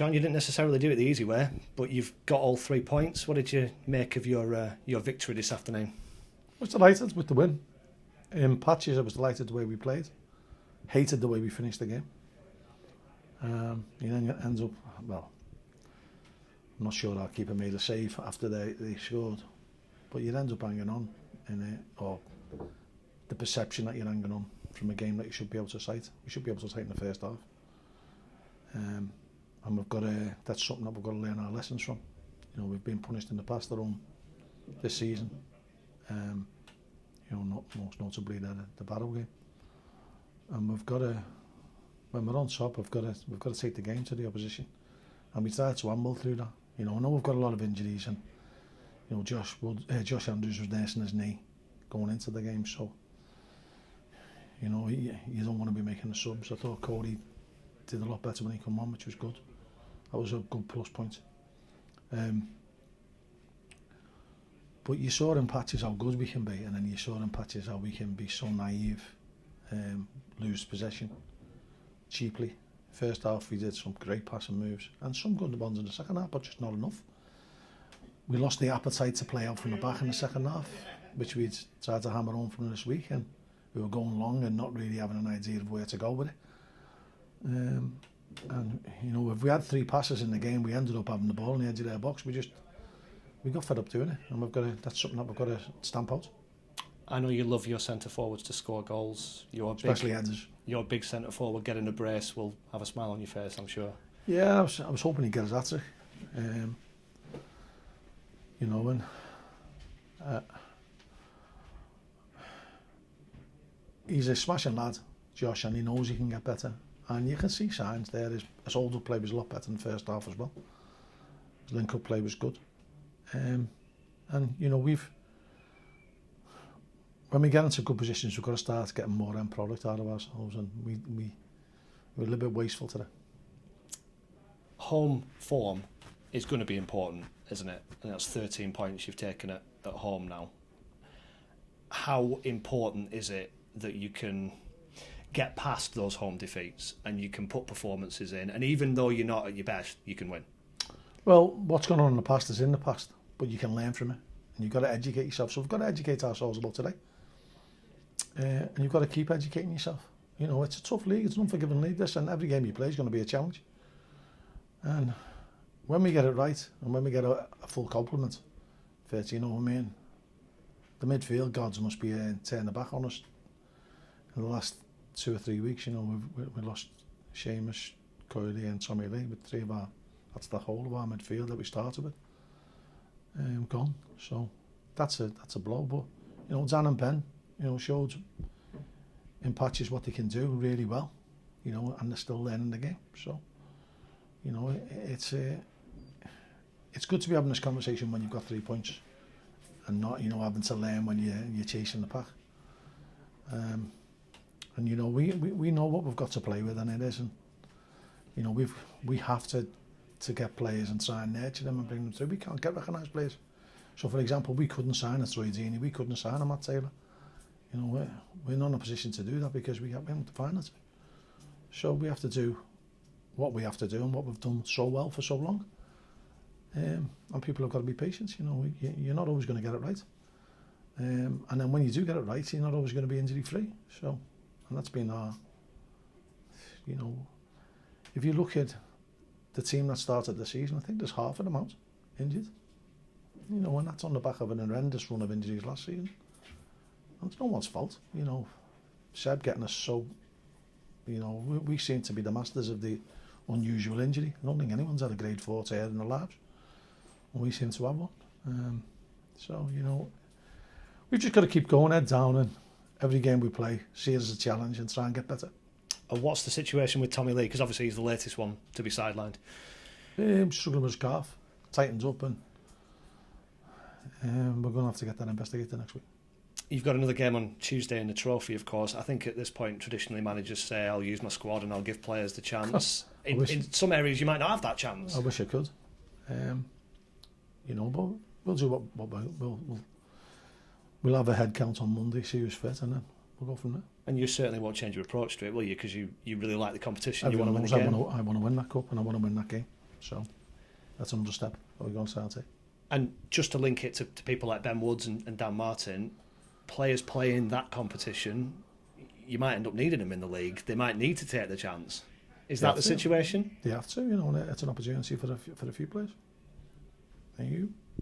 John, you didn't necessarily do it the easy way, but you've got all 3 points. What did you make of your victory this afternoon? I was delighted with the win. In patches, I was delighted the way we played. Hated the way we finished the game. He then ends up, well, I'm not sure our keeper made a save after they scored, but you end up hanging on in it, or the perception that you're hanging on from a game that you should be able to sight. We should be able to sight in the first half. And we've got to, that's something that we've got to learn our lessons from. You know, we've been punished in the past at home this season. You know, not most notably the Barrow game. And we've got to, when we're on top, we've got to take the game to the opposition. And we started to amble through that. You know, I know we've got a lot of injuries, and you know, Josh Andrews was nursing his knee going into the game, so you know, you don't want to be making the subs. I thought Coley did a lot better when he came on, which was good. That was a good plus point. But you saw in patches how good we can be, and then you saw in patches how we can be so naive, lose possession cheaply. First half we did some great passing moves and some good ones in the second half, but just not enough. We lost the appetite to play out from the back in the second half, which we'd tried to hammer home from this week, and we were going long and not really having an idea of where to go with it. And you know, if we had 3 passes in the game, we ended up having the ball in the edge of their box. We got fed up doing it, and that's something that we've got to stamp out. I know you love your centre forwards to score goals. Especially headers. Your big centre forward getting a brace will have a smile on your face, I'm sure. Yeah, I was hoping he'd get his hat-trick. You know, and he's a smashing lad, Josh, and he knows he can get better. And you can see signs there. His hold-up play was a lot better in the first half as well. His link-up play was good. And you know, when we get into good positions, we've got to start getting more end product out of ourselves, and we're a little bit wasteful today. Home form is going to be important, isn't it? And that's 13 points you've taken at home now. How important is it that you can get past those home defeats and you can put performances in, and even though you're not at your best, you can win? Well, what's gone on in the past is in the past, but you can learn from it, and you've got to educate yourself. So we've got to educate ourselves about today, and you've got to keep educating yourself. You know, it's a tough league, it's an unforgiving league, this, and every game you play is going to be a challenge. And when we get it right, and when we get a full complement, you know what I mean, the midfield gods must be turning their back on us. In the last 2 or 3 weeks, you know, we lost Seamus, Coley and Tommy Lee with 3 of our, that's the whole of our midfield that we started with, gone. So that's a blow. But you know, Dan and Ben, you know, showed in patches what they can do really well, you know, and they're still learning the game. So you know, it's good to be having this conversation when you've got 3 points, and not, you know, having to learn when you're chasing the pack. And you know, we know what we've got to play with, and it isn't, you know, we have to get players and try and nurture them and bring them through. We can't get recognised players. So for example, we couldn't sign a Troy Deeney, we couldn't sign a Matt Taylor. You know, we're not in a position to do that because we haven't the finance. So we have to do what we have to do and what we've done so well for so long. And people have got to be patient. You know, you're not always going to get it right. And then when you do get it right, you're not always going to be injury free. So, and that's been our, you know, if you look at the team that started the season, I think there's half of them out injured. You know, and that's on the back of an horrendous run of injuries last season. And it's no one's fault. You know, Seb getting us so, you know, we seem to be the masters of the unusual injury. I don't think anyone's had a grade 4 tear in their lives, and we seem to have one. So, you know, we've just got to keep going head down, and every game we play, see it as a challenge and try and get better. And what's the situation with Tommy Lee? Because obviously he's the latest one to be sidelined. Struggling with his calf, tightens up, and we're going to have to get that investigated next week. You've got another game on Tuesday in the trophy, of course. I think at this point, traditionally, managers say, I'll use my squad and I'll give players the chance. In some areas, you might not have that chance. I wish I could. You know, but we'll do what we'll have a head count on Monday, see who's fit, and then we'll go from there. And you certainly won't change your approach to it, will you? Because you really like the competition. Everyone you want to win the game. I want to win that cup, and I want to win that game. So that's another step we're going to start it. And just to link it to people like Ben Woods and Dan Martin, players playing that competition, you might end up needing them in the league. They might need to take the chance. Is that the situation? They have to, and it's an opportunity for a few players. Thank you.